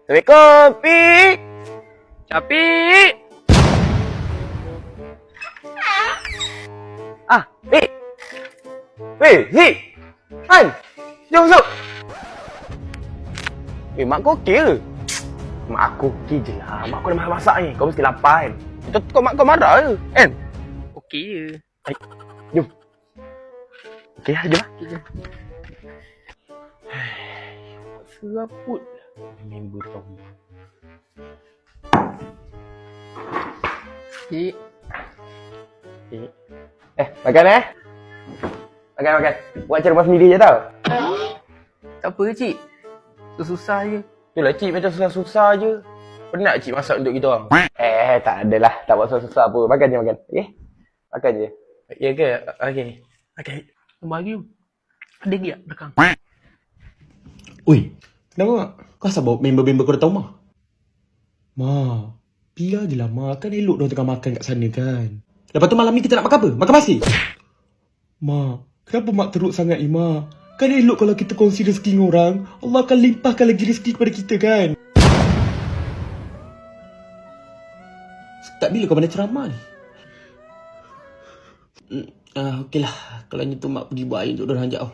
Assalamualaikum, Pik. Capik! Ah, Pik. Weh, Zik. Han. Jom masuk. Mak kau okey ke? Mak aku okey je lah. Mak aku dah masak ni. Kau mesti lapar kan? Mak kau marah ke? Kan? Okey je. Jom. Okey lah, jom lah. Okey je. Seraput member kau. Cik. Makan Makan. Buat cari rumah sendiri je tau. Tak apa cik. Susah je. Itulah cik macam susah-susah je. Penat cik masak untuk kita orang. Tak adalah. Tak buat susah-susah apa. Makan je makan. Okay? Makan je. Ya ke? Okey. Okey. Nombor lagi. Ada lagi tak belakang? Oi, kenapa mak? Kau asal bawa member-member kau datang rumah? Ma, biar je lah ma. Kan elok diorang tengah makan kat sana kan. Lepas tu malam ni kita nak makan apa? Makan pasir? Ma, kenapa mak teruk sangat ni ma? Kan elok kalau kita kongsi rezeki dengan orang. Allah akan limpahkan lagi rezeki kepada kita kan. Tak bila kau pandai ceramah ni? Okeylah. Kalau gitu mak pergi buat air untuk diorang sekejap tau.